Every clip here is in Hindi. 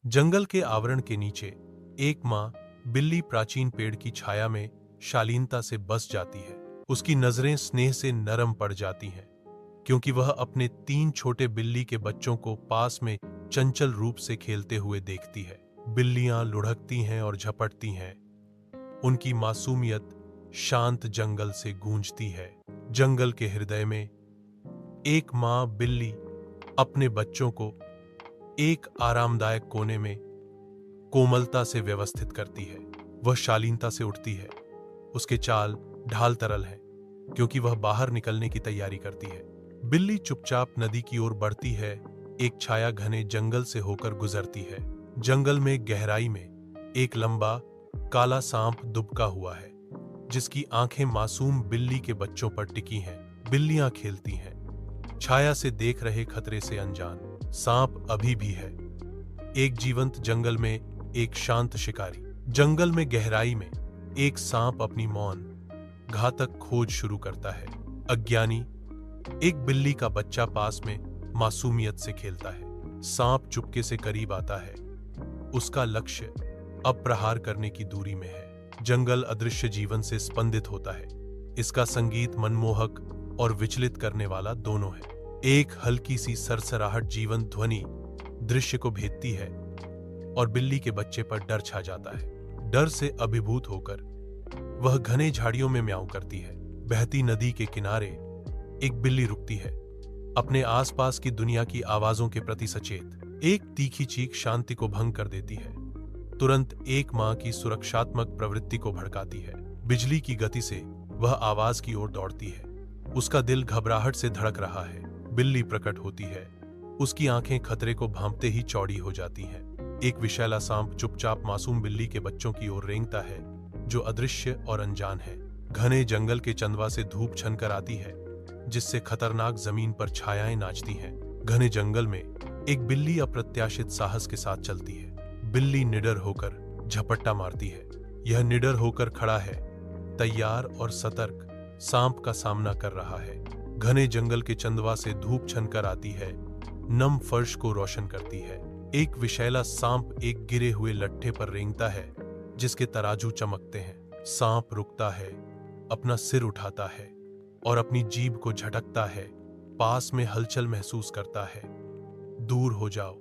जंगल के आवरण के नीचे एक माँ बिल्ली प्राचीन पेड़ की छाया में शालीनता से बस जाती है। उसकी नजरें स्नेह से नरम पड़ जाती हैं, क्योंकि वह अपने 3 छोटे बिल्ली के बच्चों को पास में चंचल रूप से खेलते हुए देखती है। बिल्लियां लुढ़कती हैं और झपटती हैं। उनकी मासूमियत शांत जंगल से गूंजती है। जंगल के हृदय में एक माँ बिल्ली अपने बच्चों को एक आरामदायक कोने में कोमलता से व्यवस्थित करती है। वह शालीनता से उठती है। उसके चाल ढाल तरल है, क्योंकि वह बाहर निकलने की तैयारी करती है। बिल्ली चुपचाप नदी की ओर बढ़ती है। एक छाया घने जंगल से होकर गुजरती है। जंगल में गहराई में एक लंबा काला सांप दुबका हुआ है, जिसकी आंखें मासूम बिल्ली के बच्चों पर टिकी हैं। बिल्लियां खेलती हैं, छाया से देख रहे खतरे से अनजान। सांप अभी भी है, एक जीवंत जंगल में एक शांत शिकारी। जंगल में गहराई में एक सांप अपनी मौन घातक खोज शुरू करता है। अज्ञानी एक बिल्ली का बच्चा पास में मासूमियत से खेलता है। सांप चुपके से करीब आता है। उसका लक्ष्य अब प्रहार करने की दूरी में है। जंगल अदृश्य जीवन से स्पंदित होता है। इसका संगीत मनमोहक और विचलित करने वाला दोनों है। एक हल्की सी सरसराहट जीवंत ध्वनि दृश्य को भेदती है और बिल्ली के बच्चे पर डर छा जाता है। डर से अभिभूत होकर वह घने झाड़ियों में म्याऊं करती है। बहती नदी के किनारे एक बिल्ली रुकती है, अपने आसपास की दुनिया की आवाजों के प्रति सचेत। एक तीखी चीख शांति को भंग कर देती है, तुरंत एक मां की सुरक्षात्मक प्रवृत्ति को भड़काती है। बिजली की गति से वह आवाज की ओर दौड़ती है। उसका दिल घबराहट से धड़क रहा है। बिल्ली प्रकट होती है। उसकी आंखें खतरे को भांपते ही चौड़ी हो जाती हैं। एक विषैला सांप चुपचाप मासूम बिल्ली के बच्चों की ओर रेंगता है, जो अदृश्य और अनजान है। घने जंगल के चंदवा से धूप छनकर आती है, जिससे खतरनाक जमीन पर छायाएं नाचती हैं। घने जंगल में एक बिल्ली अप्रत्याशित साहस के साथ चलती है। बिल्ली निडर होकर झपट्टा मारती है। यह निडर होकर खड़ा है, तैयार और सतर्क, सांप का सामना कर रहा है। घने जंगल के चंदवा से धूप छनकर आती है, नम फर्श को रोशन करती है। एक विषैला सांप एक गिरे हुए लट्ठे पर रेंगता है, जिसके तराजू चमकते हैं। सांप रुकता है, अपना सिर उठाता है और अपनी जीभ को झटकता है। पास में हलचल महसूस करता है। दूर हो जाओ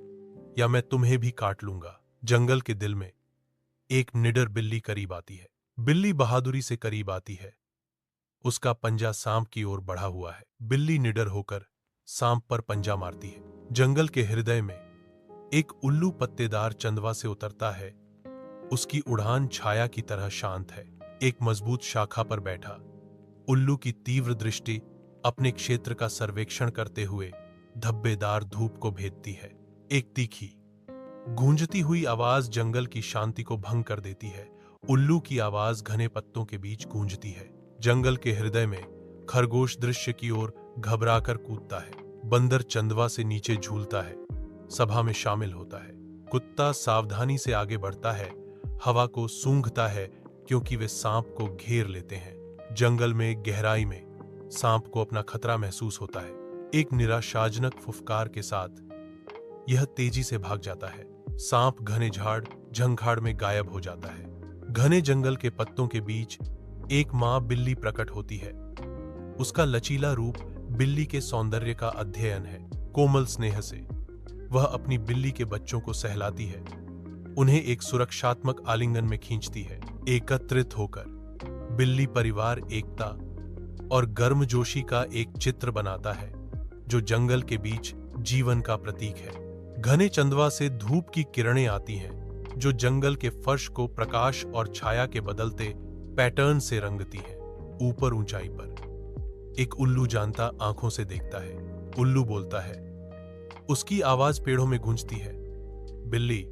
या मैं तुम्हें भी काट लूंगा। जंगल के दिल में एक निडर बिल्ली करीब आती है। बिल्ली बहादुरी से करीब आती है। उसका पंजा सांप की ओर बढ़ा हुआ है। बिल्ली निडर होकर सांप पर पंजा मारती है। जंगल के हृदय में एक उल्लू पत्तेदार चंदवा से उतरता है। उसकी उड़ान छाया की तरह शांत है। एक मजबूत शाखा पर बैठा उल्लू की तीव्र दृष्टि अपने क्षेत्र का सर्वेक्षण करते हुए धब्बेदार धूप को भेदती है। एक तीखी गूंजती हुई आवाज जंगल की शांति को भंग कर देती है। उल्लू की आवाज घने पत्तों के बीच गूंजती है। जंगल के हृदय में खरगोश दृश्य की ओर घबराकर कूदता है। बंदर चंदवा से नीचे झूलता है, सभा में शामिल होता है। कुत्ता सावधानी से आगे बढ़ता है, हवा को सूंघता है, क्योंकि वे सांप को घेर लेते हैं। जंगल में गहराई में सांप को अपना खतरा महसूस होता है। एक निराशाजनक फुफकार के साथ यह तेजी से भाग जाता है। सांप घने झाड़ झंखाड़ में गायब हो जाता है। घने जंगल के पत्तों के बीच एक माँ बिल्ली प्रकट होती है। उसका लचीला रूप बिल्ली के सौंदर्य का अध्ययन है। कोमल स्नेह से वह अपनी बिल्ली के बच्चों को सहलाती है, उन्हें एक सुरक्षात्मक आलिंगन में खींचती है। एकत्रित होकर बिल्ली परिवार एकता और गर्मजोशी का एक चित्र बनाता है, जो जंगल के बीच जीवन का प्रतीक है। घने चंदवा से धूप की किरणें आती हैं, जो जंगल के फर्श को प्रकाश और छाया के बदलते पैटर्न से रंगती है। ऊपर ऊंचाई पर एक उल्लू जानता आंखों से देखता है। उल्लू बोलता है, उसकी आवाज पेड़ों में गूंजती है, बिल्ली,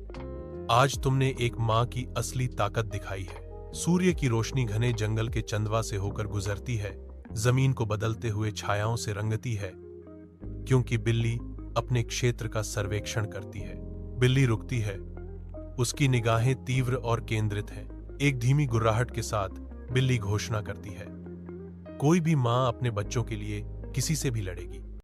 आज तुमने एक मां की असली ताकत दिखाई है। सूर्य की रोशनी घने जंगल के चंदवा से होकर गुजरती है, जमीन को बदलते हुए छायाओं से रंगती है, क्योंकि बिल्ली अपने क्षेत्र का सर्वेक्षण करती है। बिल्ली रुकती है, उसकी निगाहें तीव्र और केंद्रित हैं। एक धीमी गुर्राहट के साथ बिल्ली घोषणा करती है, कोई भी मां अपने बच्चों के लिए किसी से भी लड़ेगी।